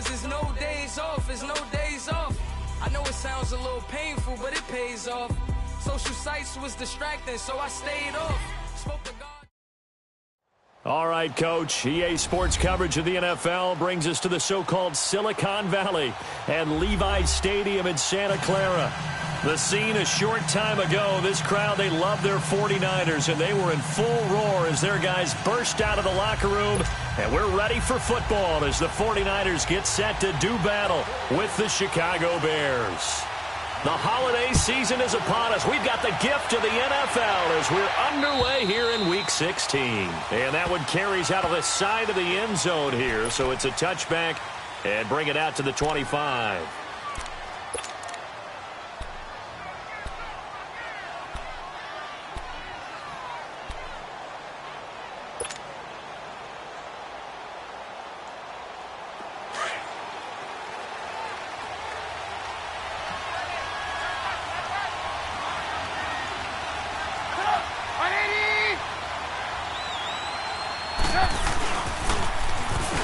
cause there's no days off, there's no days off. I know it sounds a little painful, but it pays off. Social sites was distracting, so I stayed off. Spoke to God. All right, Coach. EA Sports coverage of the NFL brings us to the so-called Silicon Valley and Levi's Stadium in Santa Clara. The scene a short time ago, this crowd, they love their 49ers, and they were in full roar as their guys burst out of the locker room. And we're ready for football as the 49ers get set to do battle with the Chicago Bears. The holiday season is upon us. We've got the gift of the NFL as we're underway here in Week 16. And that one carries out of the side of the end zone here, so it's a touchback and bring it out to the 25.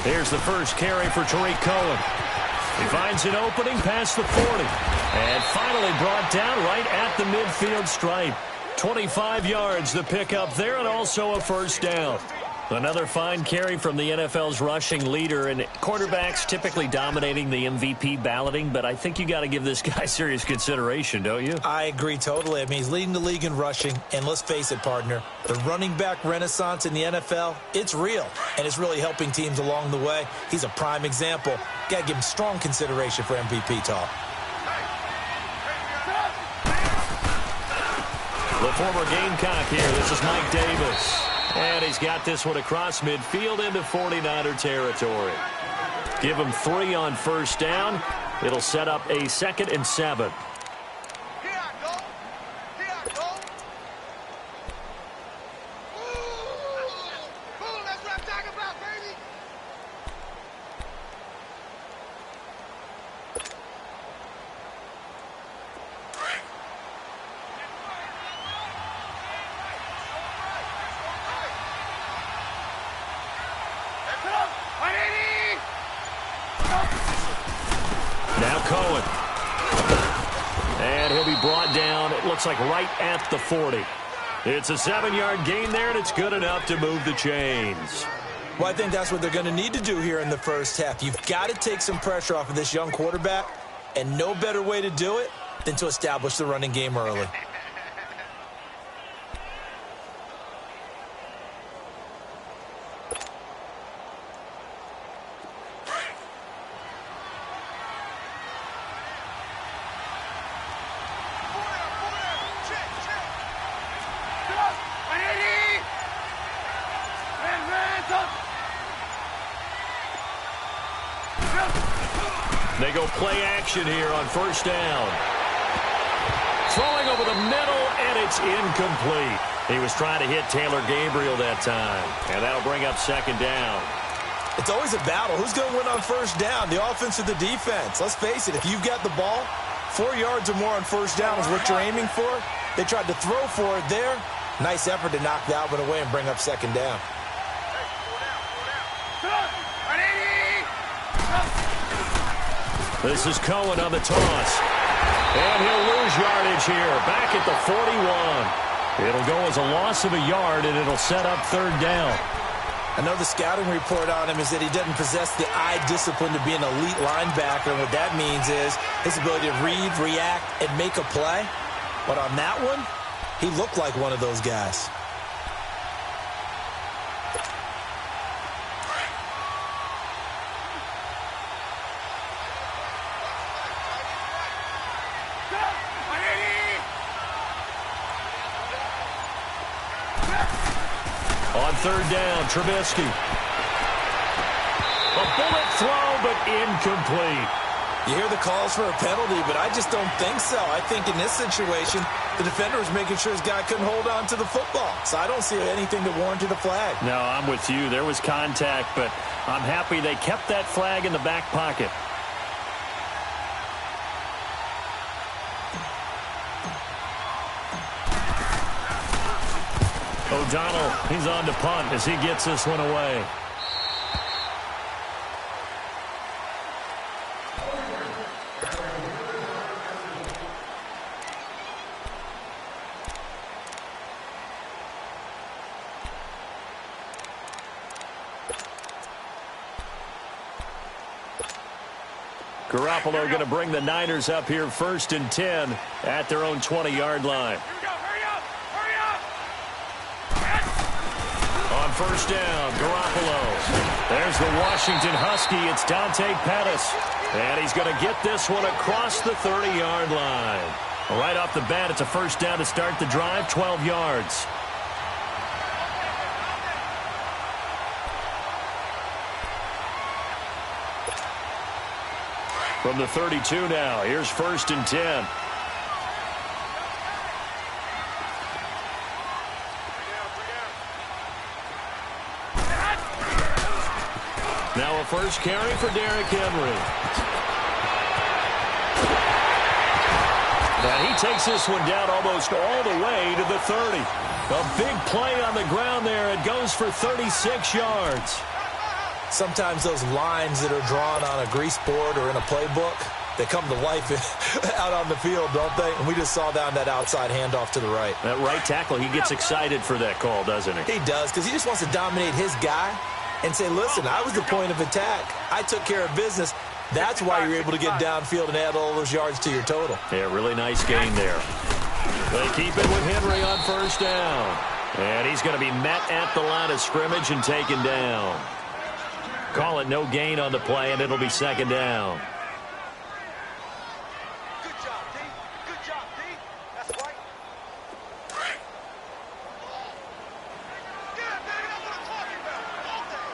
Here's the first carry for Tariq Cohen. He finds an opening past the 40. And finally brought down right at the midfield stripe. 25 yards the pickup there, and also a first down. Another fine carry from the NFL's rushing leader, and quarterbacks typically dominating the MVP balloting, but I think you got to give this guy serious consideration, don't you? I agree totally. I mean, he's leading the league in rushing, and let's face it, partner, the running back renaissance in the NFL, it's real, and it's really helping teams along the way. He's a prime example. Got to give him strong consideration for MVP talk. The former Gamecock here. This is Mike Davis. And he's got this one across midfield into 49er territory. Give him 3 on first down. It'll set up a 2nd and 7. Here I go. Here I go. Ooh, that's what I'm talking about, baby. Now Cohen. And he'll be brought down, it looks like right at the 40. It's a 7-yard gain there, and it's good enough to move the chains. Well, I think that's what they're going to need to do here in the first half. You've got to take some pressure off of this young quarterback, and no better way to do it than to establish the running game early. They go play action here on first down. Throwing over the middle, and it's incomplete. He was trying to hit Taylor Gabriel that time, and that'll bring up 2nd down. It's always a battle. Who's going to win on first down, the offense or the defense? Let's face it, if you've got the ball, 4 yards or more on first down is what you're aiming for. They tried to throw for it there. Nice effort to knock that one away and bring up 2nd down. This is Cohen on the toss. And he'll lose yardage here. Back at the 41. It'll go as a loss of a yard, and it'll set up 3rd down. I know the scouting report on him is that he doesn't possess the eye discipline to be an elite linebacker. And what that means is his ability to read, react, and make a play. But on that one, he looked like one of those guys. On 3rd down, Trubisky. A bullet throw, but incomplete. You hear the calls for a penalty, but I just don't think so. I think in this situation, the defender was making sure his guy couldn't hold on to the football. So I don't see anything that warranted a flag. No, I'm with you. There was contact, but I'm happy they kept that flag in the back pocket. O'Donnell, he's on to punt as he gets this one away. Garoppolo going to bring the Niners up here 1st and 10 at their own 20-yard line. On 1st down, Garoppolo. There's the Washington Husky. It's Dante Pettis. And he's going to get this one across the 30-yard line. Right off the bat, it's a 1st down to start the drive, 12 yards. From the 32 now, here's 1st and 10. Now a first carry for Derrick Henry. And he takes this one down almost all the way to the 30. A big play on the ground there. It goes for 36 yards. Sometimes those lines that are drawn on a grease board or in a playbook, they come to life out on the field, don't they? And we just saw that on that outside handoff to the right. That right tackle, he gets excited for that call, doesn't he? He does, because he just wants to dominate his guy and say, listen, I was the point of attack. I took care of business. That's why you're able to get downfield and add all those yards to your total. Yeah, really nice gain there. They keep it with Henry on 1st down. And he's going to be met at the line of scrimmage and taken down. Call it no gain on the play, and it'll be 2nd down. Good job, D. Good job, D. That's right. Yeah, baby, that's what I'm talking about. All day.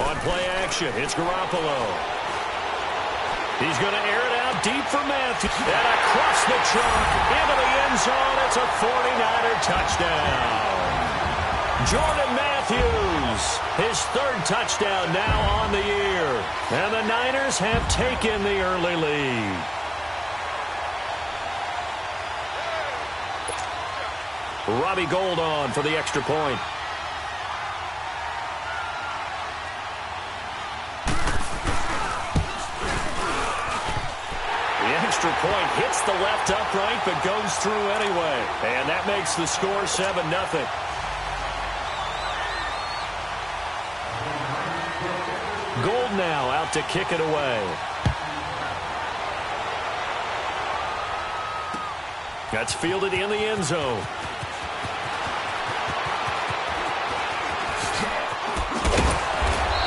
On play action, it's Garoppolo. He's going to air it out deep for Matthews. And across the trunk, into the end zone. It's a 49er touchdown. Jordan Matthews, his 3rd touchdown now on the year. And the Niners have taken the early lead. Robbie Gould on for the extra point. The extra point hits the left upright but goes through anyway. And that makes the score 7-0. Gould now out to kick it away. That's fielded in the end zone.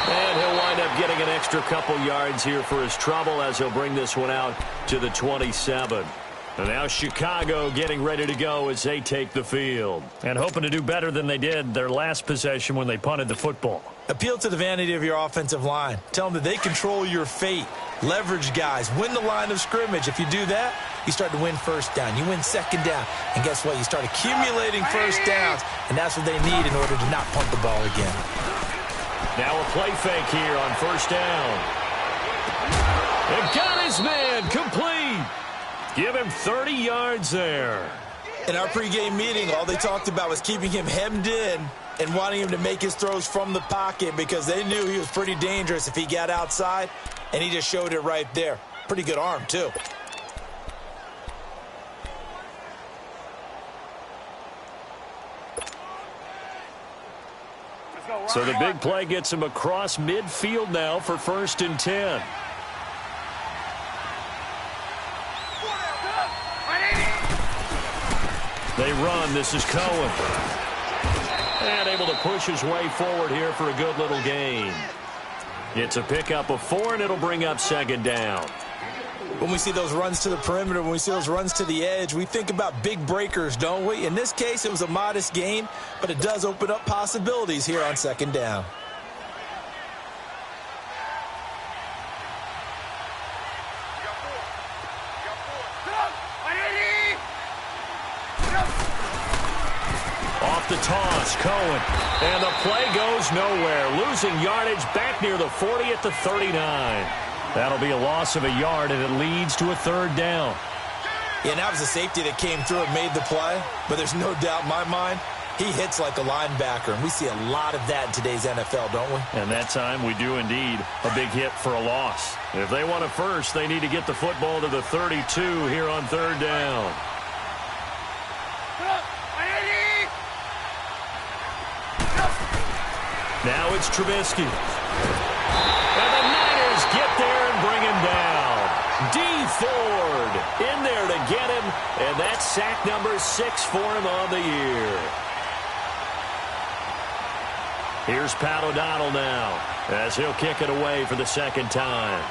And he'll wind up getting an extra couple yards here for his trouble as he'll bring this one out to the 27. And now Chicago getting ready to go as they take the field. And hoping to do better than they did their last possession when they punted the football. Appeal to the vanity of your offensive line. Tell them that they control your fate. Leverage guys. Win the line of scrimmage. If you do that, you start to win 1st down. You win 2nd down. And guess what? You start accumulating 1st downs. And that's what they need in order to not punt the ball again. Now a play fake here on 1st down. They've got his man complete. Give him 30 yards there. In our pregame meeting, all they talked about was keeping him hemmed in and wanting him to make his throws from the pocket because they knew he was pretty dangerous if he got outside, and he just showed it right there. Pretty good arm, too. So the big play gets him across midfield now for 1st and 10. They run. This is Cohen. And able to push his way forward here for a good little gain. It's a pickup of 4, and it'll bring up 2nd down. When we see those runs to the perimeter, when we see those runs to the edge, we think about big breakers, don't we? In this case, it was a modest gain, but it does open up possibilities here on 2nd down. Off the toss, Cohen. And the play goes nowhere. Losing yardage back near the 40 at the 39. That'll be a loss of a yard, and it leads to a 3rd down. Yeah, that was a safety that came through and made the play. But there's no doubt in my mind, he hits like a linebacker. And we see a lot of that in today's NFL, don't we? And that time we do indeed a big hit for a loss. If they want a first, they need to get the football to the 32 here on 3rd down. Now it's Trubisky. get there and bring him down. D. Ford in there to get him, and that's sack number 6 for him on the year. Here's Pat O'Donnell now, as he'll kick it away for the second time.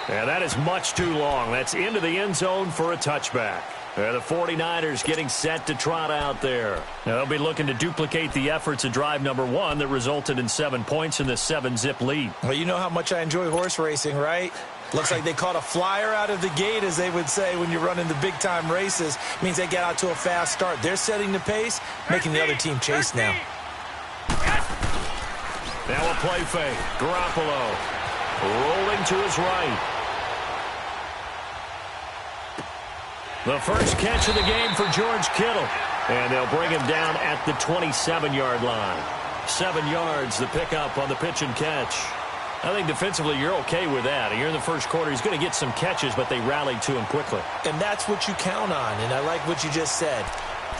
And that is much too long. That's into the end zone for a touchback. The 49ers getting set to trot out there. Now, they'll be looking to duplicate the efforts of drive number 1 that resulted in 7 points in the 7-zip lead. Well, you know how much I enjoy horse racing, right? Looks like they caught a flyer out of the gate, as they would say when you're running the big-time races. Means they get out to a fast start. They're setting the pace, making the other team chase now. Now a play fake. Garoppolo rolling to his right. The first catch of the game for George Kittle. And they'll bring him down at the 27-yard line. 7 yards, the pickup on the pitch and catch. I think defensively you're okay with that. Here in the first quarter, he's going to get some catches, but they rallied to him quickly. And that's what you count on, and I like what you just said.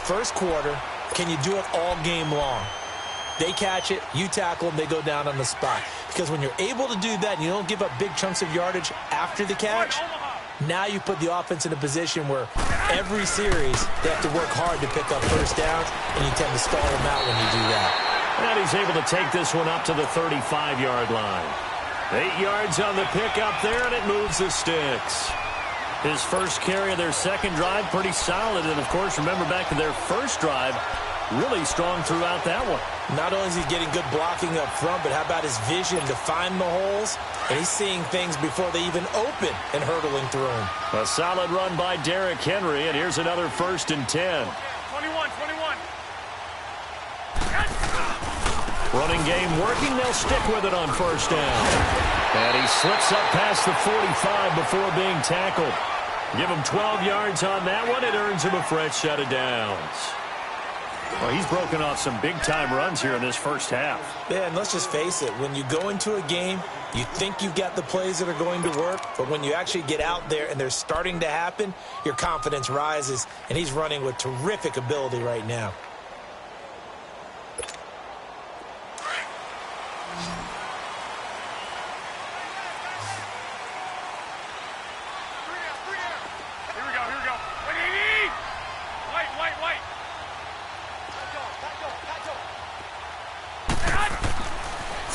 First quarter, can you do it all game long? They catch it, you tackle them, they go down on the spot. Because when you're able to do that and you don't give up big chunks of yardage after the catch, now you put the offense in a position where every series they have to work hard to pick up first downs, and you tend to stall them out when you do that. And he's able to take this one up to the 35-yard line. 8 yards on the pickup there, and it moves the sticks. His first carry of their second drive, pretty solid. And, of course, remember back to their first drive, really strong throughout that one. Not only is he getting good blocking up front, but how about his vision to find the holes? And he's seeing things before they even open and hurtling through them. A solid run by Derrick Henry, and here's another 1st and 10. 21. Running game working. They'll stick with it on first down. And he slips up past the 45 before being tackled. Give him 12 yards on that one. It earns him a fresh set of downs. Well, he's broken off some big-time runs here in this first half. Yeah, and let's just face it. When you go into a game, you think you've got the plays that are going to work, but when you actually get out there and they're starting to happen, your confidence rises, and he's running with terrific ability right now.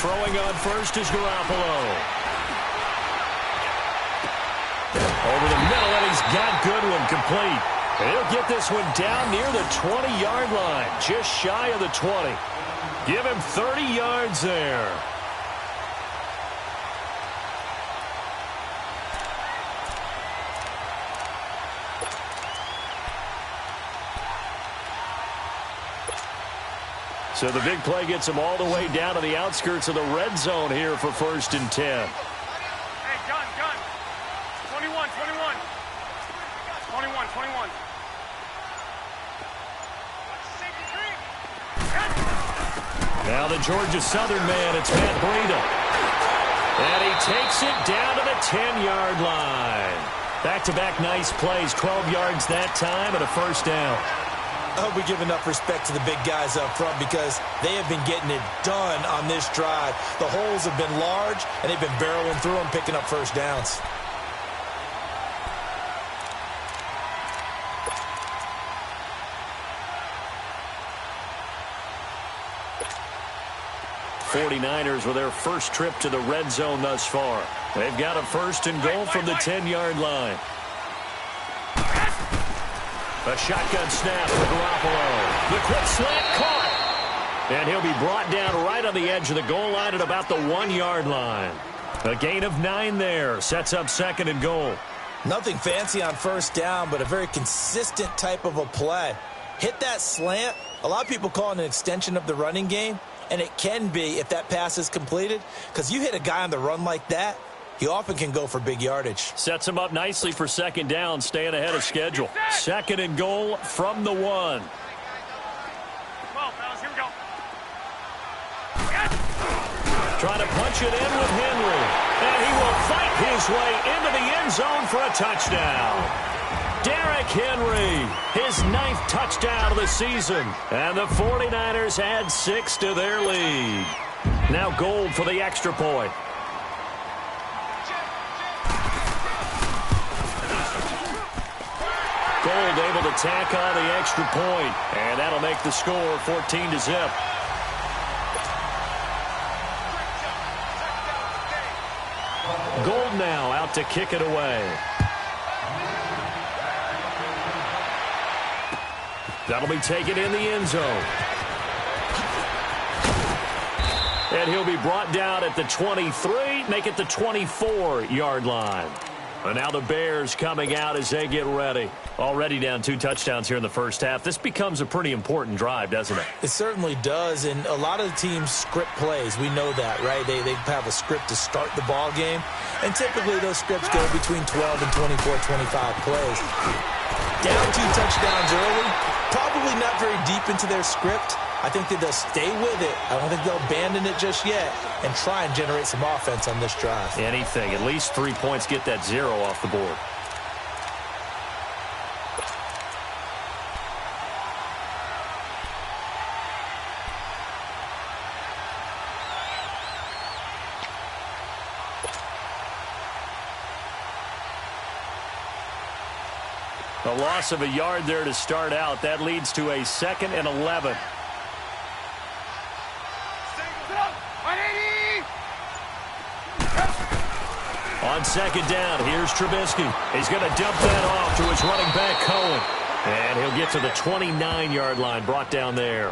Throwing on first is Garoppolo. Over the middle, and he's got Goodwin complete. And he'll get this one down near the 20-yard line, just shy of the 20. Give him 30 yards there. So the big play gets him all the way down to the outskirts of the red zone here for 1st and 10. Hey, gun. 21. 21. Now the Georgia Southern man, it's Matt Breida. And he takes it down to the 10-yard line. Back-to-back nice plays, 12 yards that time and a first down. I hope we give enough respect to the big guys up front because they have been getting it done on this drive. The holes have been large, and they've been barreling through them, picking up first downs. '49ers with their first trip to the red zone thus far. They've got a 1st and goal from the 10-yard line. A shotgun snap for Garoppolo. The quick slant caught. And he'll be brought down right on the edge of the goal line at about the 1-yard line. A gain of 9 there. Sets up 2nd and goal. Nothing fancy on first down, but a very consistent type of a play. Hit that slant. A lot of people call it an extension of the running game, and it can be if that pass is completed, because you hit a guy on the run like that, he often can go for big yardage. Sets him up nicely for 2nd down, staying ahead of schedule. 2nd and goal from the 1. Well, fellas, here we go. Trying to punch it in with Henry. And he will fight his way into the end zone for a touchdown. Derrick Henry, his 9th touchdown of the season. And the 49ers add 6 to their lead. Now Gold for the extra point. Gold able to tack on the extra point, and that'll make the score 14-0. Gold now out to kick it away. That'll be taken in the end zone. And he'll be brought down at the 23, make it the 24-yard line. And now the Bears coming out as they get ready. Already down 2 touchdowns here in the first half. This becomes a pretty important drive, doesn't it? It certainly does, and a lot of the teams script plays. We know that, right? They have a script to start the ball game, and typically those scripts go between 12 and 24, 25 plays. Down 2 touchdowns early, probably not very deep into their script. I think that they'll stay with it. I don't think they'll abandon it just yet and try and generate some offense on this drive. Anything. At least 3 points, get that 0 off the board. A loss of a yard there to start out. That leads to a 2nd and 11. On 2nd down, here's Trubisky. He's going to dump that off to his running back, Cohen. And he'll get to the 29-yard line, brought down there.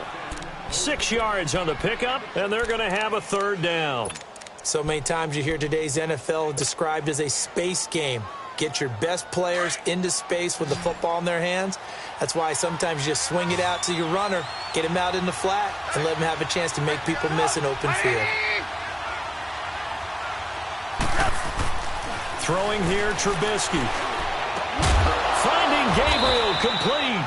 6 yards on the pickup, and they're going to have a 3rd down. So many times you hear today's NFL described as a space game. Get your best players into space with the football in their hands. That's why sometimes you just swing it out to your runner, get him out in the flat, and let him have a chance to make people miss an open field. Throwing here, Trubisky. Finding Gabriel, complete.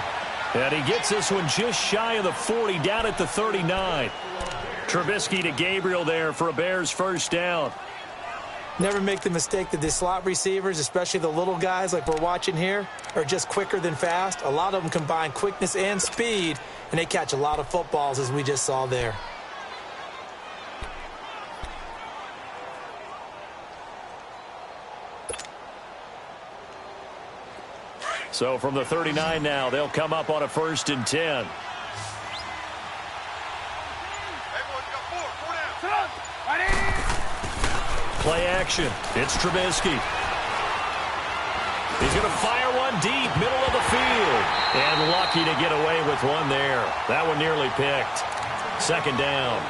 And he gets this one just shy of the 40, down at the 39. Trubisky to Gabriel there for a Bears 1st down. Never make the mistake that the slot receivers, especially the little guys like we're watching here, are just quicker than fast. A lot of them combine quickness and speed, and they catch a lot of footballs, as we just saw there. So from the 39 now, they'll come up on a 1st and 10. Play action. It's Trubisky. He's going to fire one deep, middle of the field. And lucky to get away with one there. That one nearly picked. 2nd down.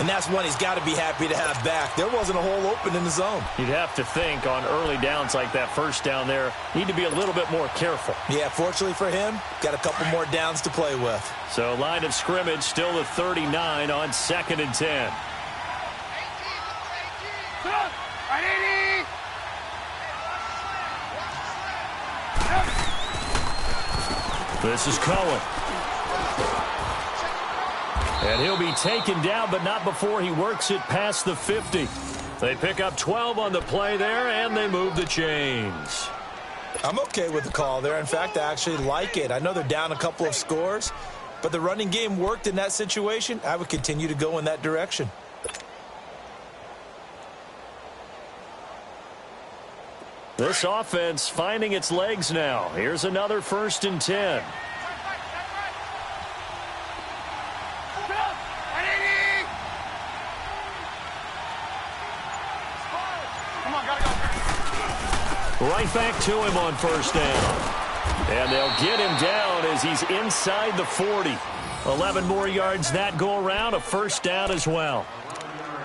And that's one he's got to be happy to have back. There wasn't a hole open in the zone. You'd have to think on early downs like that 1st down there, need to be a little bit more careful. Yeah, fortunately for him, got a couple more downs to play with. So line of scrimmage still the 39 on 2nd and 10. This is Cohen. And he'll be taken down, but not before he works it past the 50. They pick up 12 on the play there, and they move the chains. I'm okay with the call there. In fact, I actually like it. I know they're down a couple of scores, but the running game worked in that situation. I would continue to go in that direction. This offense finding its legs now. Here's another 1st and 10. Right back to him on 1st down. And they'll get him down as he's inside the 40. 11 more yards that go around, a 1st down as well.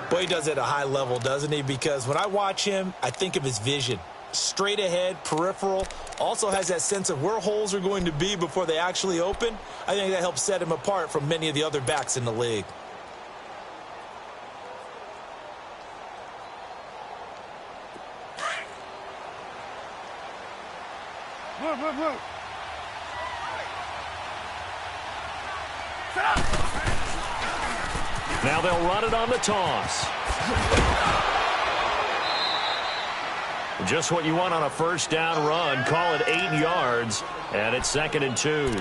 Boy, he does it at a high level, doesn't he? Because when I watch him, I think of his vision. Straight ahead, peripheral, also has that sense of where holes are going to be before they actually open. I think that helps set him apart from many of the other backs in the league. Now they'll run it on the toss. Just what you want on a first down run. Call it 8 yards, and it's 2nd and 2.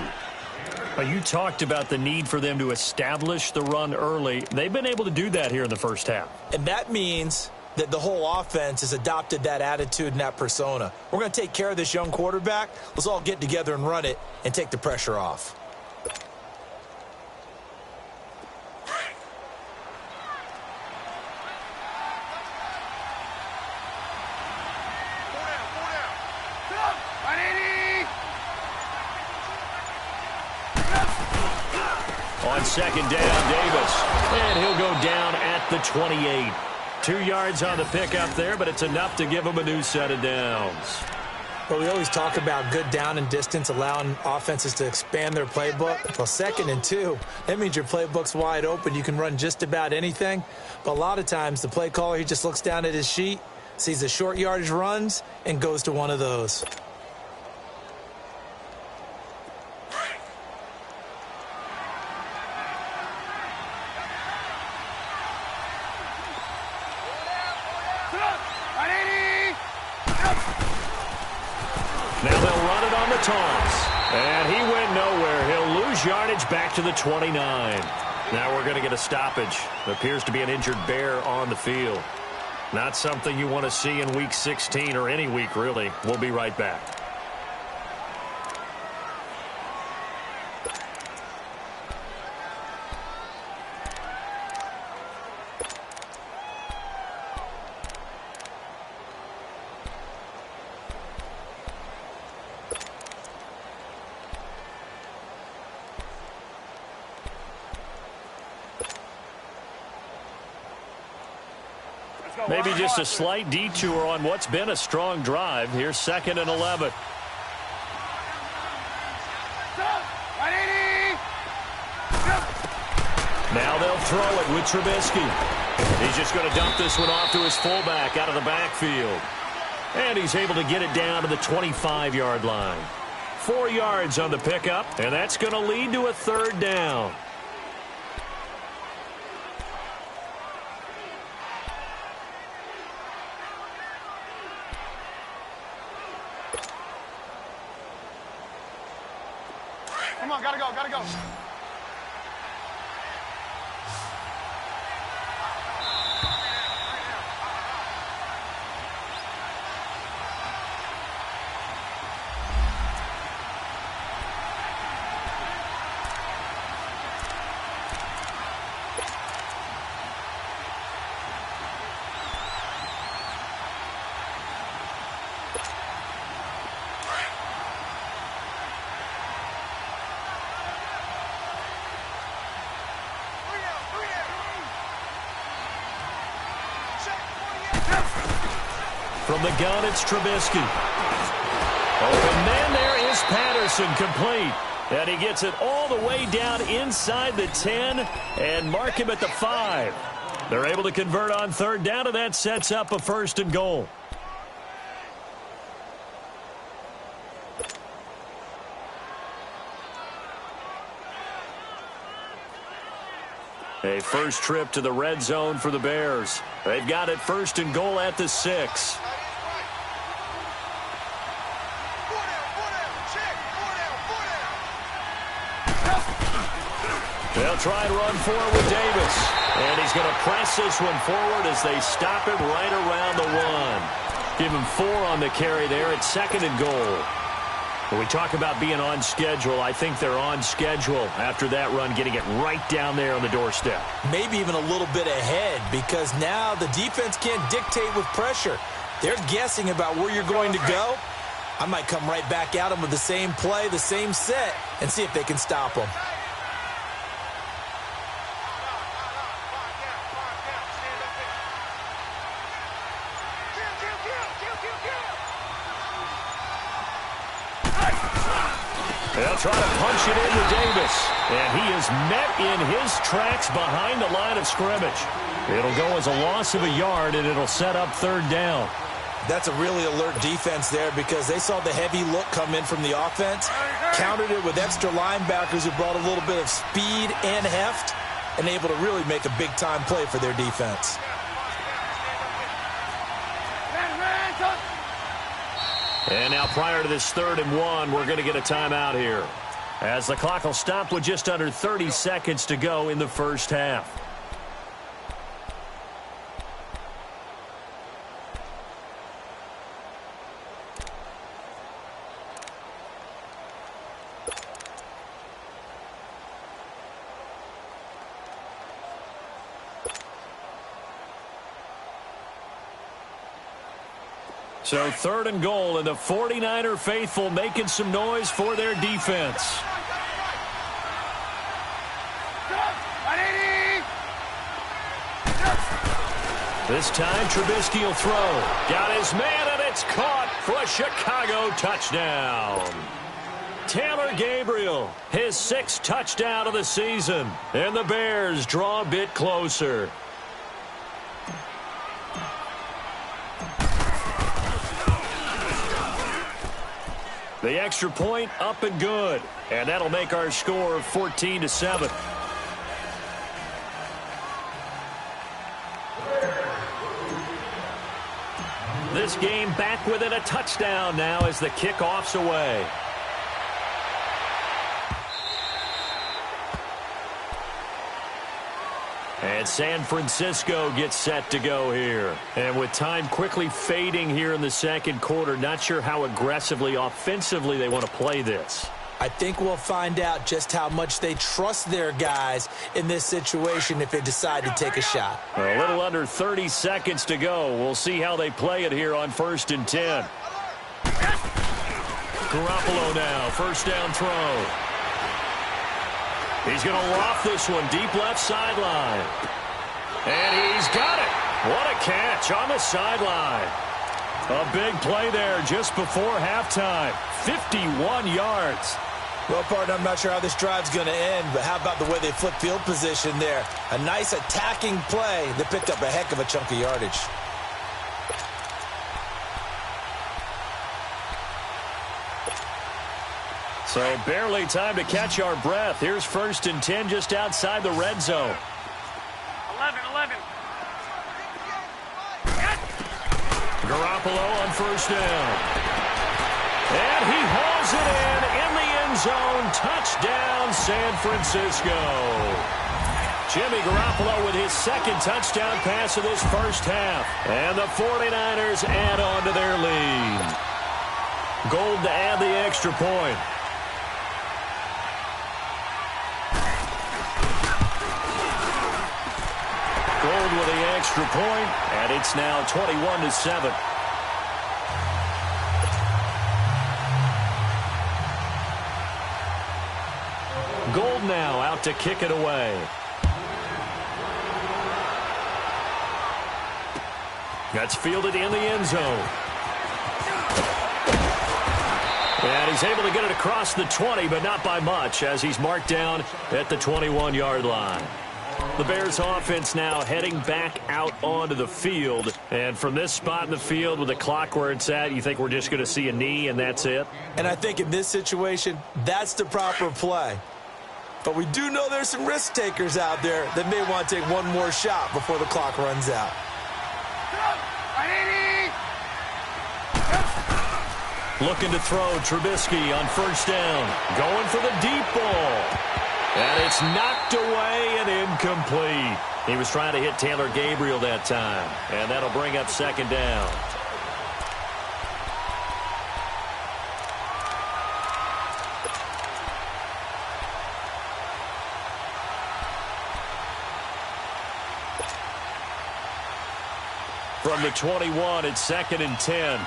You talked about the need for them to establish the run early. They've been able to do that here in the first half. And that means that the whole offense has adopted that attitude and that persona. We're going to take care of this young quarterback. Let's all get together and run it and take the pressure off. On 2nd down, Davis. And he'll go down at the 28. 2 yards on the pickup there, but it's enough to give him a new set of downs. Well, we always talk about good down and distance, allowing offenses to expand their playbook. Well, 2nd and 2, that means your playbook's wide open. You can run just about anything. But a lot of times, the play caller, he just looks down at his sheet, sees the short yardage runs, and goes to one of those. Now they'll run it on the toss. And he went nowhere. He'll lose yardage back to the 29. Now we're going to get a stoppage. Appears to be an injured bear on the field. Not something you want to see in Week 16 or any week, really. We'll be right back. Maybe just a slight detour on what's been a strong drive. Here's 2nd and 11. Now they'll throw it with Trubisky. He's just going to dump this one off to his fullback out of the backfield. And he's able to get it down to the 25-yard line. 4 yards on the pickup, and that's going to lead to a 3rd down. Come on, gotta go, gotta go. From the gun, it's Trubisky. Open man, there is Patterson, complete. And he gets it all the way down inside the 10 and mark him at the 5. They're able to convert on 3rd down, and that sets up a 1st and goal. A first trip to the red zone for the Bears. They've got it 1st and goal at the 6. They'll try and run forward with Davis. And he's going to press this one forward as they stop it right around the 1. Give him 4 on the carry there. It's 2nd and goal. When we talk about being on schedule, I think they're on schedule after that run, getting it right down there on the doorstep. Maybe even a little bit ahead, because now the defense can't dictate with pressure. They're guessing about where you're going to go. I might come right back at them with the same play, the same set, and see if they can stop them. They'll try to punch it into Davis. And he is met in his tracks behind the line of scrimmage. It'll go as a loss of a yard, and it'll set up 3rd down. That's a really alert defense there, because they saw the heavy look come in from the offense, countered it with extra linebackers who brought a little bit of speed and heft, and able to really make a big-time play for their defense. And now prior to this 3rd and 1, we're going to get a timeout here, as the clock will stop with just under 30 seconds to go in the first half. So 3rd and goal, and the 49er faithful making some noise for their defense. This time Trubisky will throw. Got his man, and it's caught for a Chicago touchdown. Taylor Gabriel, his 6th touchdown of the season, and the Bears draw a bit closer. The extra point up and good, and that'll make our score 14-7. This game back within a touchdown now as the kickoff's away. And San Francisco gets set to go here. And with time quickly fading here in the second quarter, not sure how aggressively, offensively they want to play this. I think we'll find out just how much they trust their guys in this situation if they decide to take a shot. A little under 30 seconds to go. We'll see how they play it here on 1st and 10. Garoppolo now, 1st down throw. He's going to loft this one deep left sideline. And he's got it. What a catch on the sideline. A big play there just before halftime. 51 yards. Well, partner, I'm not sure how this drive's going to end, but how about the way they flip field position there? A nice attacking play that picked up a heck of a chunk of yardage. So barely time to catch our breath. Here's 1st and 10 just outside the red zone. 11. Garoppolo on 1st down. And he hauls it in the end zone. Touchdown, San Francisco. Jimmy Garoppolo with his 2nd touchdown pass of this first half. And the 49ers add on to their lead. Gold to add the extra point. Gold with the extra point, and it's now 21-7. Gold now out to kick it away. That's fielded in the end zone. And he's able to get it across the 20, but not by much, as he's marked down at the 21-yard line. The Bears offense now heading back out onto the field. And from this spot in the field with the clock where it's at, you think we're just going to see a knee and that's it? And I think in this situation, that's the proper play. But we do know there's some risk takers out there that may want to take one more shot before the clock runs out. Looking to throw, Trubisky on 1st down. Going for the deep ball. And it's knocked away and incomplete. He was trying to hit Taylor Gabriel that time. And that'll bring up 2nd down. From the 21, it's 2nd and 10.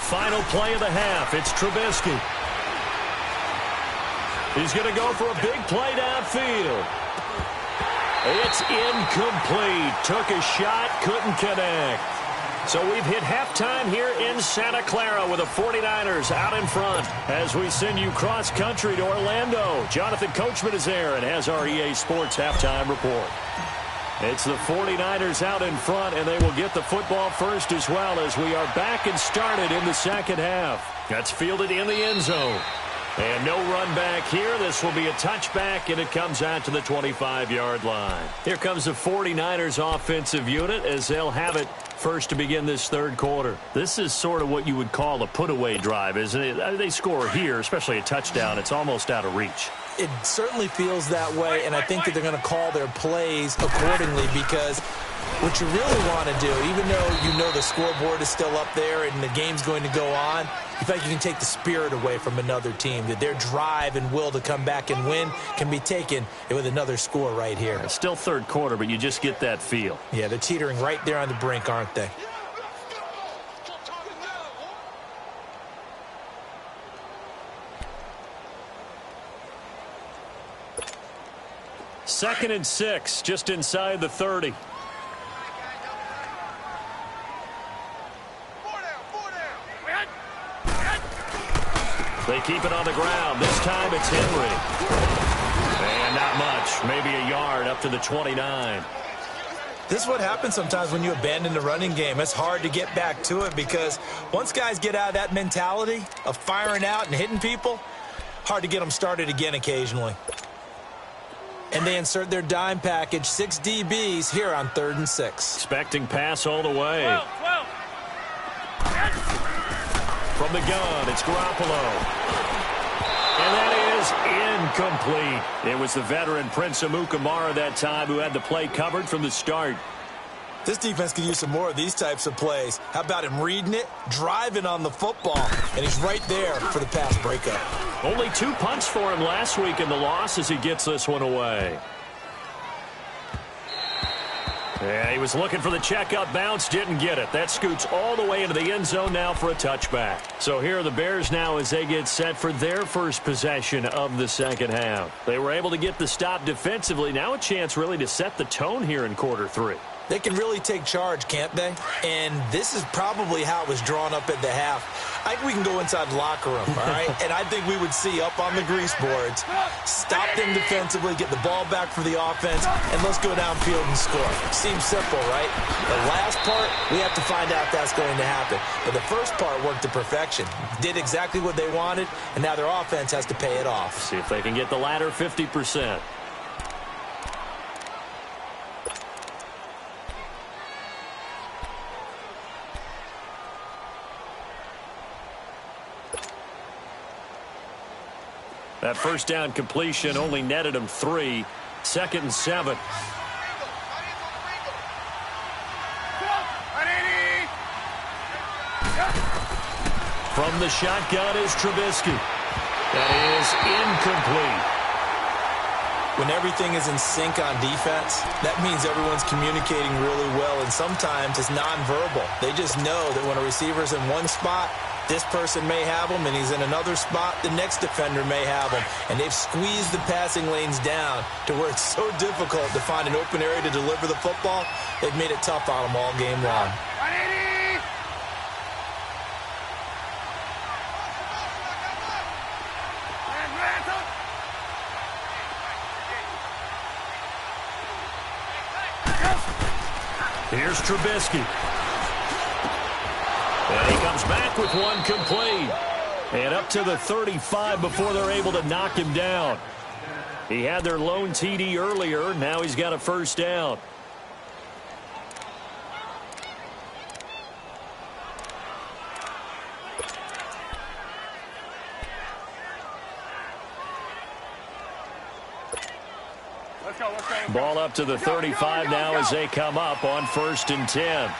Final play of the half. It's Trubisky. He's going to go for a big play downfield. It's incomplete. Took a shot, couldn't connect. So we've hit halftime here in Santa Clara with the 49ers out in front as we send you cross-country to Orlando. Jonathan Coachman is there and has our EA Sports halftime report. It's the 49ers out in front, and they will get the football first as well as we are back and started in the second half. That's fielded in the end zone. And no run back here. This will be a touchback, and it comes out to the 25-yard line. Here comes the 49ers offensive unit as they'll have it first to begin this third quarter. This is sort of what you would call a put-away drive, isn't it? They score here, especially a touchdown. It's almost out of reach. It certainly feels that way, and I think that they're going to call their plays accordingly because what you really want to do, even though you know the scoreboard is still up there and the game's going to go on, you feel like you can take the spirit away from another team, that their drive and will to come back and win can be taken with another score right here. It's still third quarter, but you just get that feel. Yeah, they're teetering right there on the brink, aren't they? Second and 6, just inside the 30. They keep it on the ground. This time it's Henry. And not much. Maybe a yard up to the 29. This is what happens sometimes when you abandon the running game. It's hard to get back to it because once guys get out of that mentality of firing out and hitting people, hard to get them started again occasionally. And they insert their dime package, 6 DBs here on 3rd and 6. Expecting pass all the way. 12. From the gun, it's Garoppolo. And that is incomplete. It was the veteran Prince Amukamara that time who had the play covered from the start. This defense could use some more of these types of plays. How about him reading it, driving on the football, and he's right there for the pass breakup. Only 2 punts for him last week in the loss as he gets this one away. Yeah, he was looking for the check-up bounce, didn't get it. That scoots all the way into the end zone now for a touchback. So here are the Bears now as they get set for their first possession of the second half. They were able to get the stop defensively. Now a chance really to set the tone here in quarter 3. They can really take charge, can't they? And this is probably how it was drawn up at the half. I think we can go inside the locker room, all right? And I think we would see up on the grease boards, stop them defensively, get the ball back for the offense, and let's go downfield and score. Seems simple, right? The last part, we have to find out if that's going to happen. But the first part worked to perfection. Did exactly what they wanted, and now their offense has to pay it off. See if they can get the latter 50%. That first down completion only netted him 3. 2nd and 7. From the shotgun is Trubisky. That is incomplete. When everything is in sync on defense, that means everyone's communicating really well, and sometimes it's nonverbal. They just know that when a receiver's in one spot, this person may have him, and he's in another spot, the next defender may have him. And they've squeezed the passing lanes down to where it's so difficult to find an open area to deliver the football. They've made it tough on them all game long. Here's Trubisky. And he comes back with one complete. And up to the 35 before they're able to knock him down. He had their lone TD earlier. Now he's got a first down. Ball up to the 35 now as they come up on 1st and 10.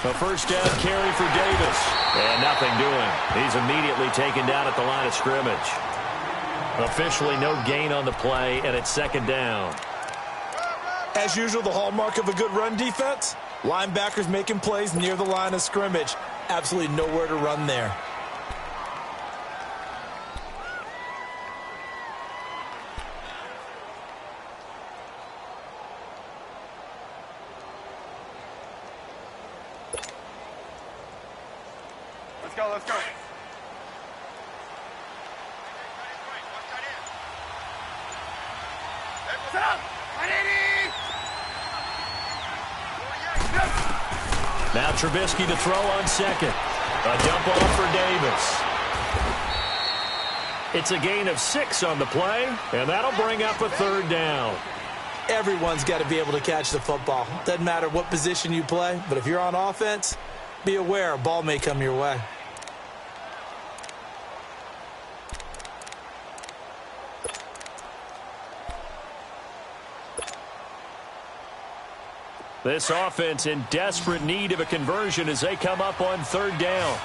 A first down carry for Davis. And nothing doing. He's immediately taken down at the line of scrimmage. Officially no gain on the play, and it's 2nd down. As usual, the hallmark of a good run defense, linebackers making plays near the line of scrimmage. Absolutely nowhere to run there. Let's go. Now Trubisky to throw on second. A dump off for Davis. It's a gain of 6 on the play, and that'll bring up a third down. Everyone's got to be able to catch the football. Doesn't matter what position you play, but if you're on offense, be aware a ball may come your way. This offense in desperate need of a conversion as they come up on third down.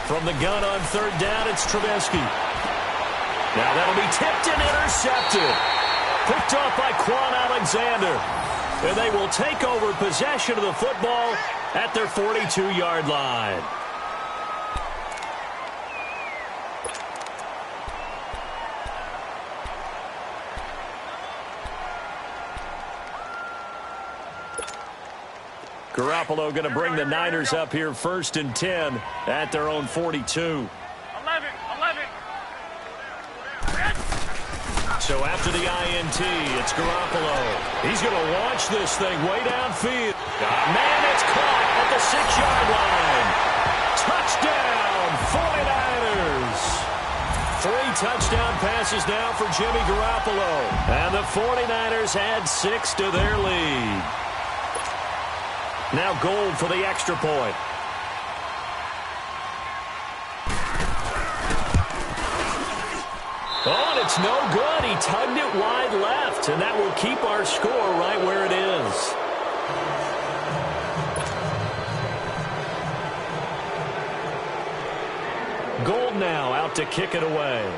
From the gun on third down, it's Trubisky. Now that'll be tipped and intercepted. Picked off by Quan Alexander. And they will take over possession of the football at their 42-yard line. Garoppolo going to bring the Niners up here 1st and 10 at their own 42. 11. So after the INT, it's Garoppolo. He's going to launch this thing way downfield. Man, it's caught at the 6-yard line. Touchdown, 49ers. 3 touchdown passes now for Jimmy Garoppolo. And the 49ers add 6 to their lead. Now Gold for the extra point. Oh, and it's no good. He tugged it wide left, and that will keep our score right where it is. Gold now out to kick it away.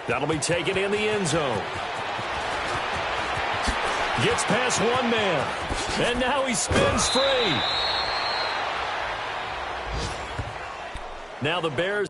That'll be taken in the end zone. Gets past one man, and now he spins free. Now the Bears.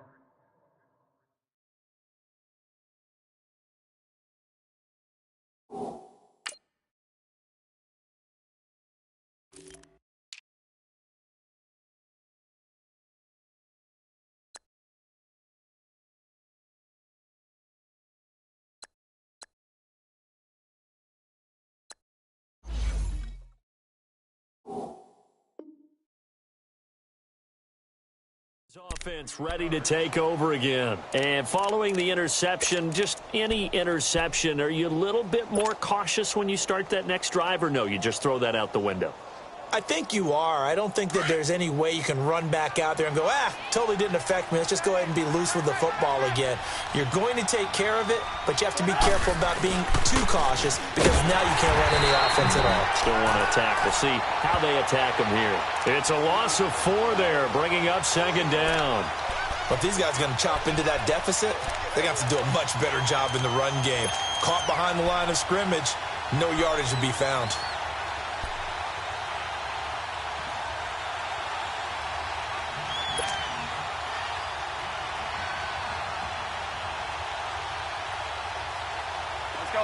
Offense ready to take over again. And following the interception, just any interception, are you a little bit more cautious when you start that next drive, or no, you just throw that out the window? I think you are. I don't think that there's any way you can run back out there and go, totally didn't affect me. Let's just go ahead and be loose with the football again. You're going to take care of it, but you have to be careful about being too cautious because now you can't run any offense at all. Still want to attack. We'll see how they attack them here. It's a loss of 4 there, bringing up 2nd down. But these guys are going to chop into that deficit. They're going to have to do a much better job in the run game. Caught behind the line of scrimmage, no yardage to be found.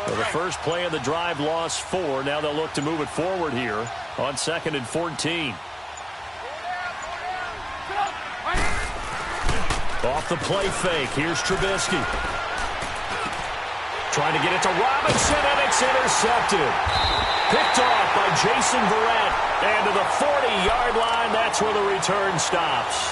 Well, the first play of the drive lost 4. Now they'll look to move it forward here on 2nd and 14. Off the play fake. Here's Trubisky. Trying to get it to Robinson, and it's intercepted. Picked off by Jason Verrett. And to the 40-yard line, that's where the return stops.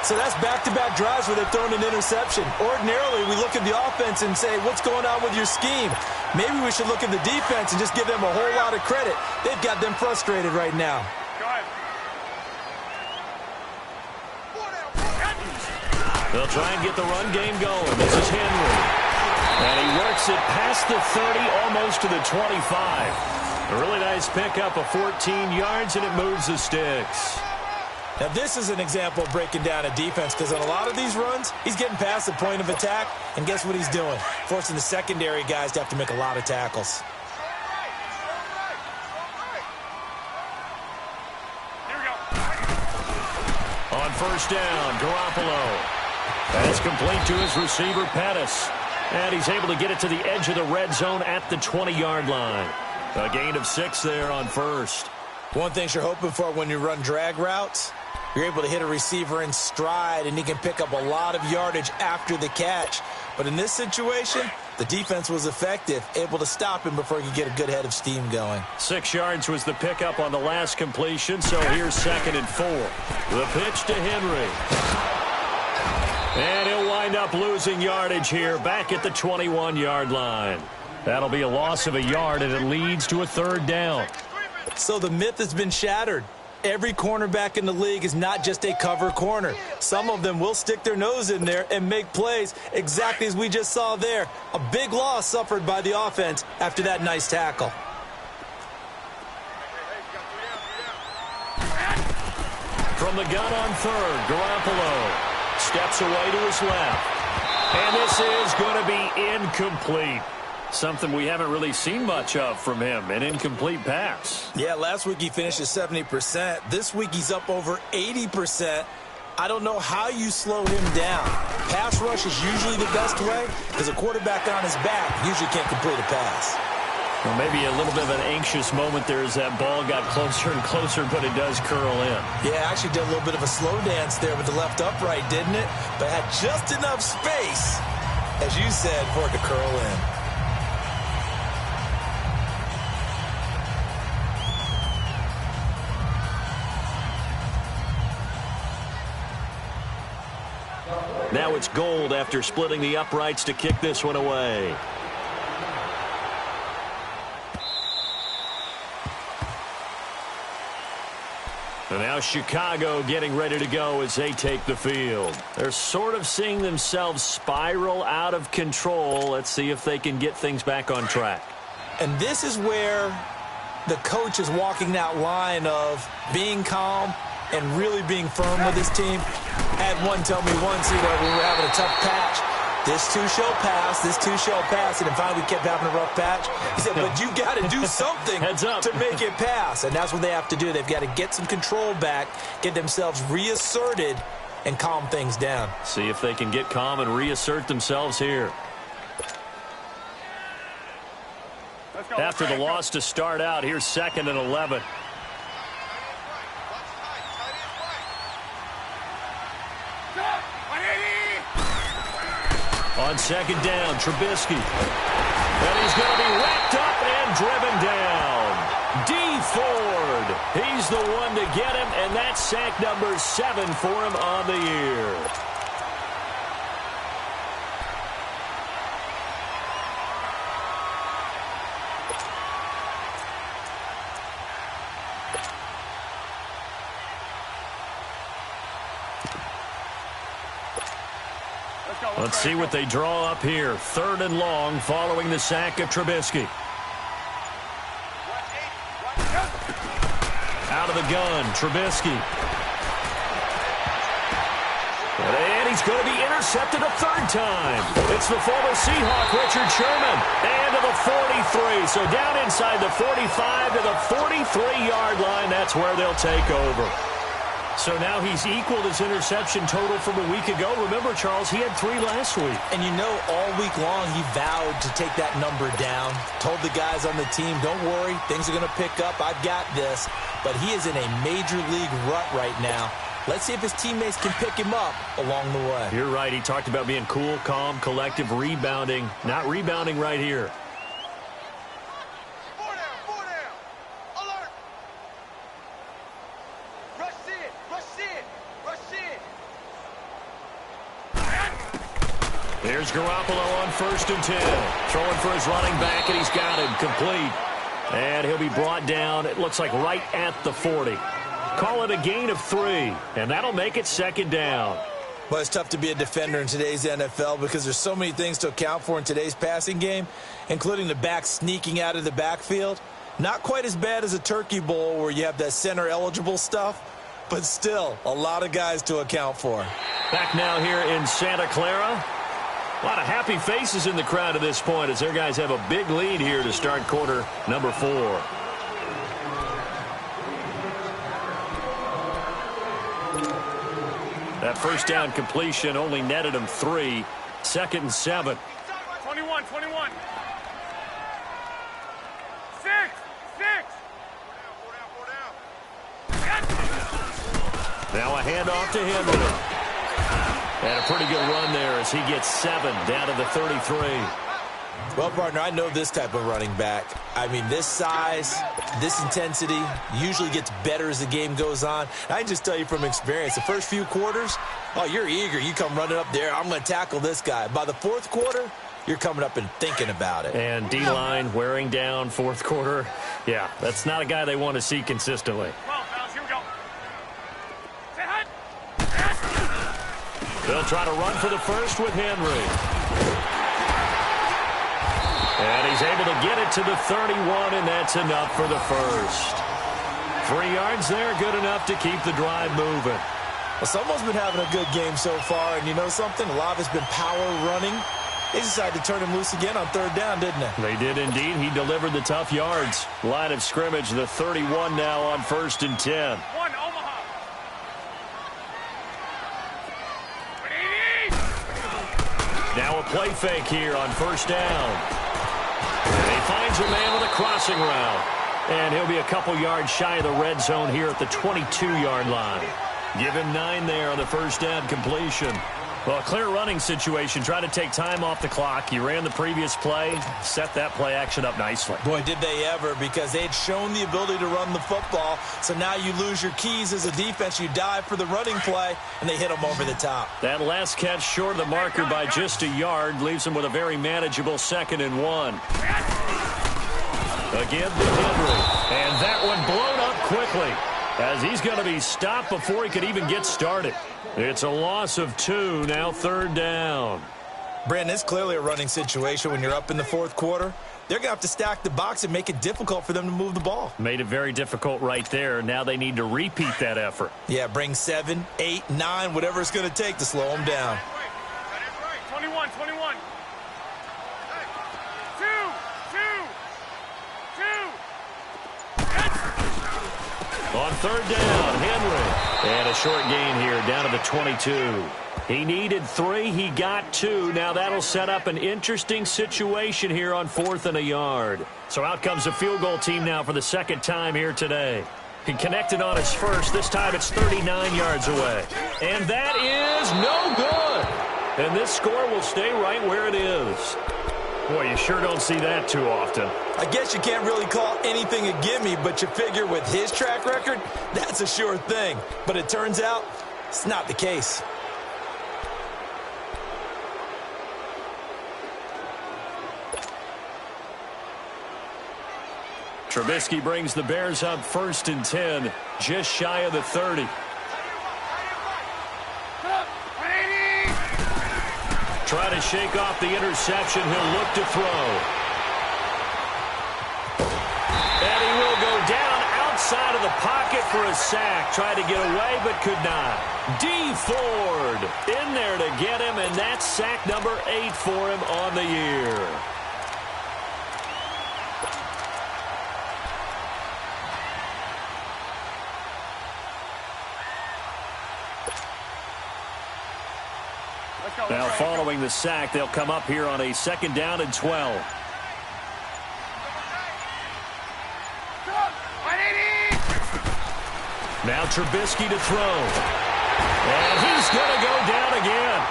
So that's back-to-back drives where they've thrown an interception. Ordinarily, we look at the offense and say, what's going on with your scheme? Maybe we should look at the defense and just give them a whole lot of credit. They've got them frustrated right now. They'll try and get the run game going. This is Henry. And he works it past the 30, almost to the 25. A really nice pickup of 14 yards, and it moves the sticks. Now, this is an example of breaking down a defense because on a lot of these runs, he's getting past the point of attack, and guess what he's doing? Forcing the secondary guys to have to make a lot of tackles. Here we go. On 1st down, Garoppolo. And it's complete to his receiver, Pettis. And he's able to get it to the edge of the red zone at the 20-yard line. A gain of 6 there on 1st. One thing you're hoping for when you run drag routes, You're able to hit a receiver in stride, and he can pick up a lot of yardage after the catch. But in this situation, the defense was effective, able to stop him before he could get a good head of steam going. 6 yards was the pickup on the last completion, so here's 2nd and 4. The pitch to Henry. And he'll wind up losing yardage here back at the 21-yard line. That'll be a loss of a yard, and it leads to a 3rd down. So the myth has been shattered. Every cornerback in the league is not just a cover corner. Some of them will stick their nose in there and make plays exactly as we just saw there. A big loss suffered by the offense after that nice tackle. From the gun on 3rd, Garoppolo steps away to his left. And this is going to be incomplete. Something we haven't really seen much of from him, an incomplete pass. Yeah, last week he finished at 70%. This week he's up over 80%. I don't know how you slow him down. Pass rush is usually the best way because a quarterback on his back usually can't complete a pass. Well, maybe a little bit of an anxious moment there as that ball got closer and closer, but it does curl in. Yeah, actually did a little bit of a slow dance there with the left upright, didn't it? But had just enough space, as you said, for it to curl in. Now it's Gold after splitting the uprights to kick this one away. And now Chicago getting ready to go as they take the field. They're sort of seeing themselves spiral out of control. Let's see if they can get things back on track. And this is where the coach is walking that line of being calm and really being firm with his team. Had one tell me once, we were having a tough patch. This too shall pass, this too shall pass. And then finally we kept having a rough patch. He said, but you got to do something to make it pass. And that's what they have to do. They've got to get some control back, get themselves reasserted, and calm things down. See if they can get calm and reassert themselves here. After the loss to start out, here's 2nd and 11. On 2nd down, Trubisky. And he's going to be wrapped up and driven down. D. Ford. He's the one to get him, and that's sack number 7 for him on the year. Let's see what they draw up here. 3rd and long following the sack of Trubisky. Out of the gun, Trubisky. And he's going to be intercepted a 3rd time. It's the former Seahawk, Richard Sherman. And to the 43. So down inside the 45 to the 43-yard line. That's where they'll take over. So now he's equaled his interception total from a week ago. Remember, Charles, he had 3 last week. And you know, all week long he vowed to take that number down. Told the guys on the team, don't worry, things are going to pick up. I've got this. But he is in a major league rut right now. Let's see if his teammates can pick him up along the way. You're right. He talked about being cool, calm, collective, rebounding. Not rebounding right here. Here's Garoppolo on 1st and 10. Throwing for his running back, and he's got him complete. And he'll be brought down, it looks like right at the 40. Call it a gain of 3, and that'll make it 2nd down. Well, it's tough to be a defender in today's NFL because there's so many things to account for in today's passing game, including the back sneaking out of the backfield. Not quite as bad as a turkey bowl where you have that center-eligible stuff, but still a lot of guys to account for. Back now here in Santa Clara. A lot of happy faces in the crowd at this point as their guys have a big lead here to start quarter number 4. That 1st down completion only netted him 3. 2nd and 7. 21. 6. Now a handoff to Henry. And a pretty good run there as he gets 7 down to the 33. Well, partner, I know this type of running back. I mean, this size, this intensity usually gets better as the game goes on. I can just tell you from experience, the first few quarters, oh, you're eager. You come running up there, I'm going to tackle this guy. By the fourth quarter, you're coming up and thinking about it. And D-line wearing down fourth quarter. Yeah, that's not a guy they want to see consistently. They'll try to run for the first with Henry. And he's able to get it to the 31, and that's enough for the first. 3 yards there, good enough to keep the drive moving. Well, someone's been having a good game so far, and you know something? A lot of it's been power running. They decided to turn him loose again on third down, didn't they? They did indeed. He delivered the tough yards. Line of scrimmage, the 31 now on 1st and 10. Now a play fake here on 1st down. And he finds a man with a crossing route. And he'll be a couple yards shy of the red zone here at the 22-yard line. Give him 9 there on the 1st down completion. Well, a clear running situation. Try to take time off the clock. He ran the previous play, set that play action up nicely. Boy, did they ever, because they had shown the ability to run the football. So now you lose your keys as a defense. You dive for the running play, and they hit them over the top. That last catch short of the marker by just a yard leaves him with a very manageable 2nd and 1. Again to Henry. And that one blown up quickly, as he's going to be stopped before he could even get started. It's a loss of 2, now 3rd down. Brandon, it's clearly a running situation when you're up in the fourth quarter. They're going to have to stack the box and make it difficult for them to move the ball. Made it very difficult right there. Now they need to repeat that effort. Yeah, bring 7, 8, 9, whatever it's going to take to slow them down. 21. 2. On 3rd down, Henry. And a short gain here down to the 22. He needed 3. He got 2. Now that'll set up an interesting situation here on 4th and a yard. So out comes the field goal team now for the 2nd time here today. He connected on his first. This time it's 39 yards away. And that is no good. And this score will stay right where it is. Boy, you sure don't see that too often. I guess you can't really call anything a gimme, but you figure with his track record, that's a sure thing. But it turns out it's not the case. Trubisky brings the Bears up 1st and 10, just shy of the 30. Try to shake off the interception. He'll look to throw. And he will go down outside of the pocket for a sack. Tried to get away, but could not. D. Ford in there to get him, and that's sack number 8 for him on the year. Now following the sack, they'll come up here on a 2nd down and 12. Now Trubisky to throw. And he's going to go down again.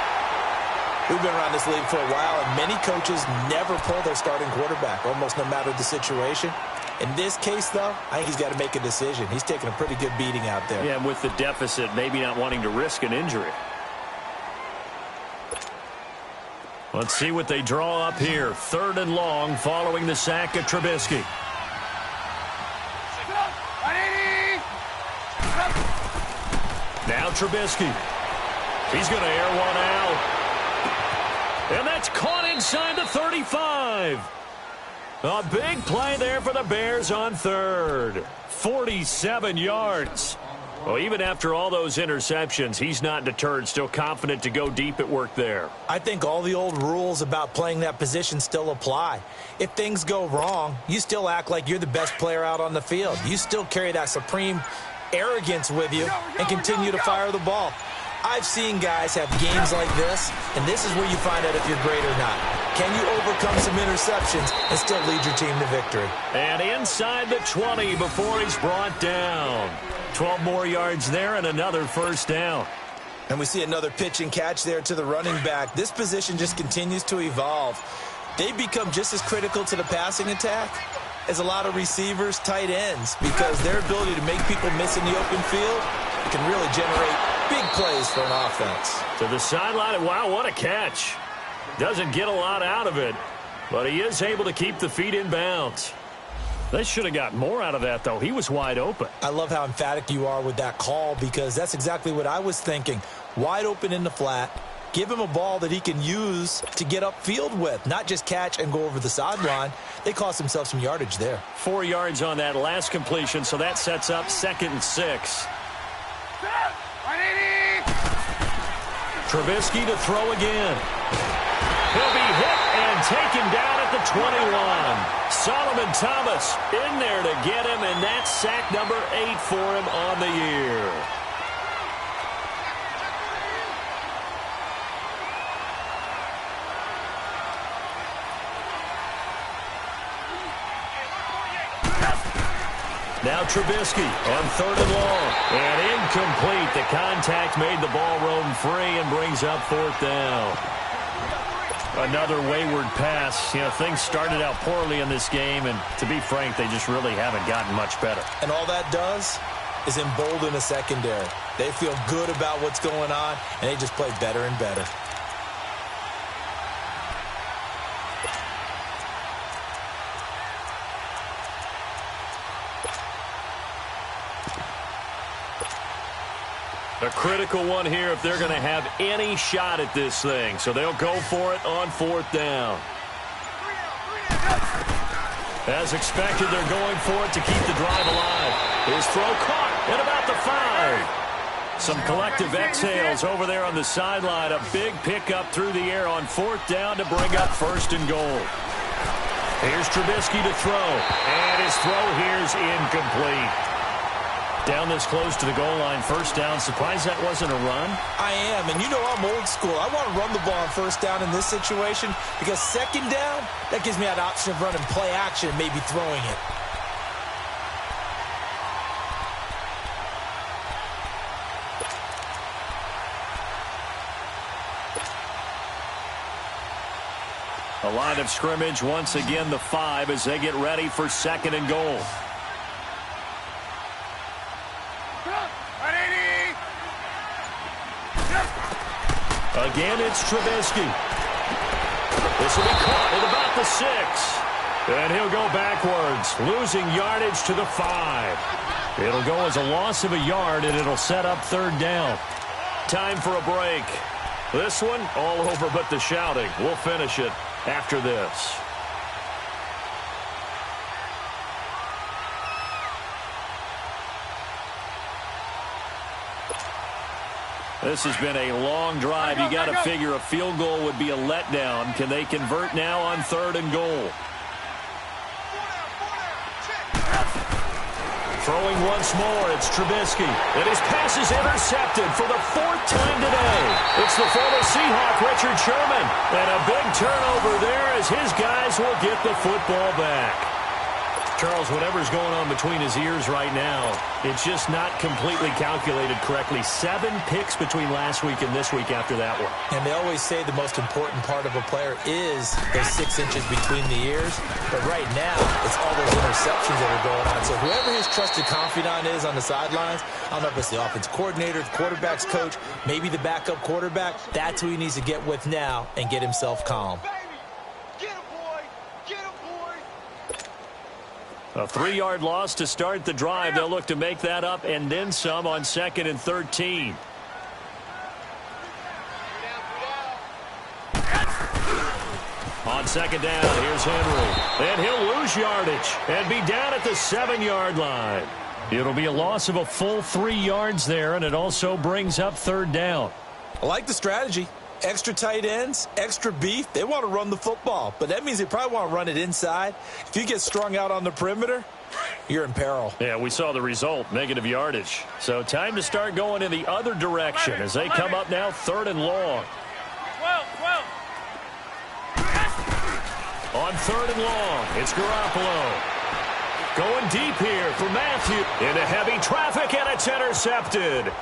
We've been around this league for a while, and many coaches never pull their starting quarterback, almost no matter the situation. In this case, though, I think he's got to make a decision. He's taking a pretty good beating out there. Yeah, and with the deficit, maybe not wanting to risk an injury. Let's see what they draw up here. 3rd and long following the sack of Trubisky. Now Trubisky. He's going to air one out. And that's caught inside the 35. A big play there for the Bears on 3rd. 47 yards. Well, even after all those interceptions, he's not deterred, still confident to go deep at work there. I think all the old rules about playing that position still apply. If things go wrong, you still act like you're the best player out on the field. You still carry that supreme arrogance with you and continue to fire the ball. I've seen guys have games like this, and this is where you find out if you're great or not. Can you overcome some interceptions and still lead your team to victory? And inside the 20 before he's brought down. 12 more yards there and another first down. And we see another pitch and catch there to the running back. This position just continues to evolve. They become just as critical to the passing attack as a lot of receivers, tight ends, because their ability to make people miss in the open field can really generate big plays for an offense. To the sideline, wow, what a catch. Doesn't get a lot out of it, but he is able to keep the feet in bounds. They should have got more out of that, though. He was wide open. I love how emphatic you are with that call, because that's exactly what I was thinking. Wide open in the flat. Give him a ball that he can use to get upfield with, not just catch and go over the sideline. They cost themselves some yardage there. 4 yards on that last completion, so that sets up 2nd and 6. Trubisky to throw again. He'll be hit and taken down at the 21. Solomon Thomas in there to get him, and that's sack number 8 for him on the year. Now Trubisky on 3rd and long. And incomplete. The contact made the ball roam free and brings up 4th down. Another wayward pass. You know, things started out poorly in this game, and to be frank, they just really haven't gotten much better. And all that does is embolden the secondary. They feel good about what's going on, and they just play better and better. A critical one here if they're going to have any shot at this thing. So they'll go for it on 4th down. As expected, they're going for it to keep the drive alive. His throw caught at about the 5. Some collective exhales over there on the sideline. A big pickup through the air on 4th down to bring up 1st and goal. Here's Trubisky to throw. And his throw here's incomplete. Down this close to the goal line, 1st down. Surprised that wasn't a run? I am, and you know I'm old school. I want to run the ball on 1st down in this situation because 2nd down, that gives me that option of running play action and maybe throwing it. A line of scrimmage, once again the 5 as they get ready for 2nd and goal. Again, it's Trubisky. This will be caught at about the 6. And he'll go backwards, losing yardage to the 5. It'll go as a loss of a yard, and it'll set up 3rd down. Time for a break. This one, all over but the shouting. We'll finish it after this. This has been a long drive. You got to figure a field goal would be a letdown. Can they convert now on 3rd and goal? Throwing once more, it's Trubisky. And his pass is intercepted for the 4th time today. It's the former Seahawk, Richard Sherman. And a big turnover there as his guys will get the football back. Charles, whatever's going on between his ears right now, it's just not completely calculated correctly. 7 picks between last week and this week after that one. And they always say the most important part of a player is those 6 inches between the ears. But right now, it's all those interceptions that are going on. So whoever his trusted confidant is on the sidelines, I don't know if it's the offense coordinator, the quarterback's coach, maybe the backup quarterback, that's who he needs to get with now and get himself calm. A 3-yard loss to start the drive. They'll look to make that up and then some on 2nd and 13. On 2nd down, here's Henry. And he'll lose yardage and be down at the 7-yard line. It'll be a loss of a full 3 yards there, and it also brings up 3rd down. I like the strategy. Extra tight ends, extra beef, they want to run the football. But that means they probably want to run it inside. If you get strung out on the perimeter, you're in peril. Yeah, we saw the result, negative yardage. So time to start going in the other direction as they come up now 3rd and long. 12. On 3rd and long, it's Garoppolo. Going deep here for Matthew. Into heavy traffic, and it's intercepted.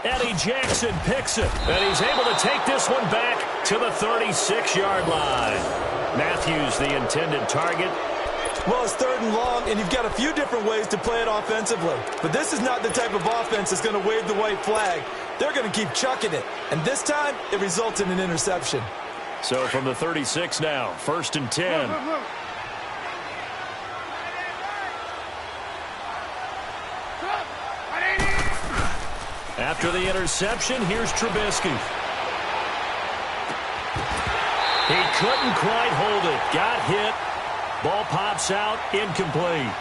Eddie Jackson picks it, and he's able to take this one back to the 36-yard line. Matthews, the intended target. Well, it's 3rd and long, and you've got a few different ways to play it offensively. But this is not the type of offense that's going to wave the white flag. They're going to keep chucking it. And this time, it results in an interception. So from the 36 now, 1st and 10. After the interception, here's Trubisky. He couldn't quite hold it. Got hit. Ball pops out, incomplete.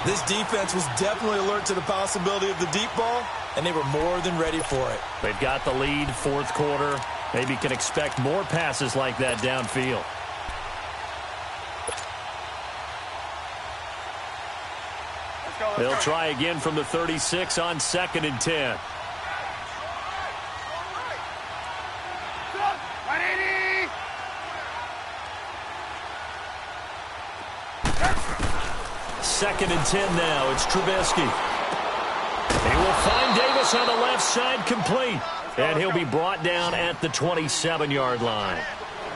This defense was definitely alert to the possibility of the deep ball, and they were more than ready for it. They've got the lead, 4th quarter. Maybe can expect more passes like that downfield. They'll try again from the 36 on 2nd and 10. Second and 10 now. It's Trubisky. He will find Davis on the left side, complete. And he'll be brought down at the 27-yard line.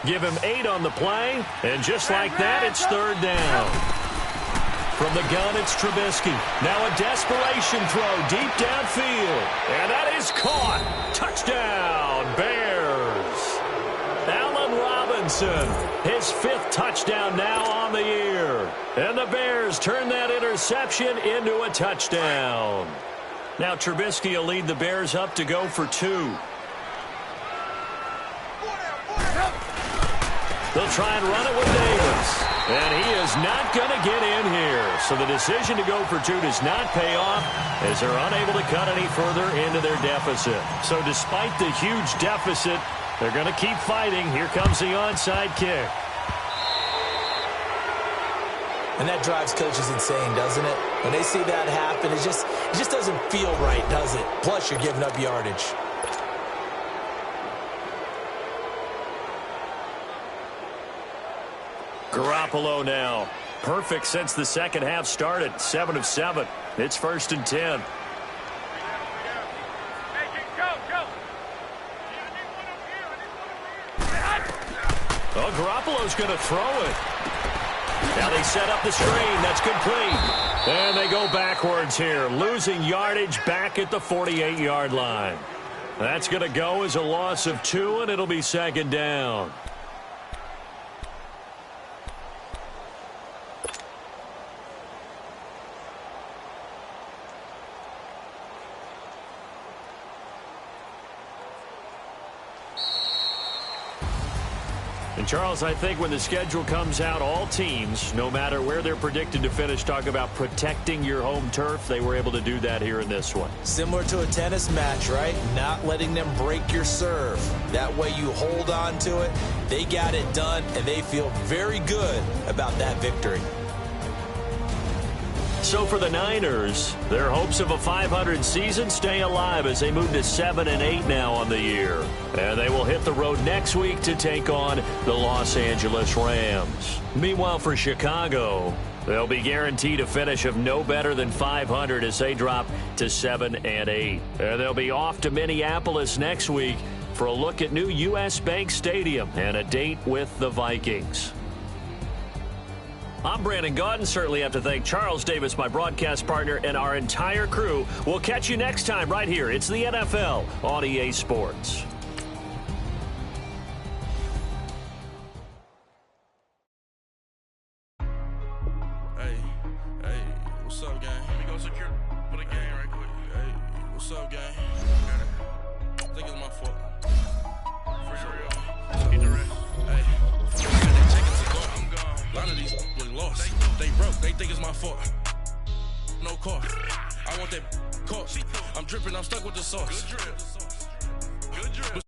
Give him 8 on the play, and just like that, it's 3rd down. From the gun, it's Trubisky. Now a desperation throw deep downfield. And that is caught. Touchdown, Bears. Allen Robinson, his 5th touchdown now on the year. And the Bears turn that interception into a touchdown. Now Trubisky will lead the Bears up to go for 2. They'll try and run it with Davis. And he is not going to get in here. So the decision to go for 2 does not pay off as they're unable to cut any further into their deficit. So despite the huge deficit, they're going to keep fighting. Here comes the onside kick. And that drives coaches insane, doesn't it? When they see that happen, it just doesn't feel right, does it? Plus, you're giving up yardage. Garoppolo now. Perfect since the second half started. 7 of 7. It's 1st and 10. Oh, Garoppolo's going to throw it. Now they set up the screen. That's complete. And they go backwards here, losing yardage back at the 48-yard line. That's going to go as a loss of 2, and it'll be 2nd down. And Charles, I think when the schedule comes out, all teams, no matter where they're predicted to finish, talk about protecting your home turf. They were able to do that here in this one. Similar to a tennis match, right? Not letting them break your serve. That way you hold on to it. They got it done, and they feel very good about that victory. So for the Niners, their hopes of a 500 season stay alive as they move to 7-8 now on the year. And they will hit the road next week to take on the Los Angeles Rams. Meanwhile, for Chicago, they'll be guaranteed a finish of no better than 500 as they drop to 7-8. And they'll be off to Minneapolis next week for a look at new U.S. Bank Stadium and a date with the Vikings. I'm Brandon Gaudin. Certainly have to thank Charles Davis, my broadcast partner, and our entire crew. We'll catch you next time right here. It's the NFL on EA Sports. Hey, what's up, gang? Let me go secure for the game right quick. Hey, what's up, gang? I think it's my fault. For real. Get the rest. Hey, I got that chicken to go. I'm gone. A lot of these boys lost. They broke. They think it's my fault. No car. I want that car. I'm dripping. I'm stuck with the sauce. Good drip.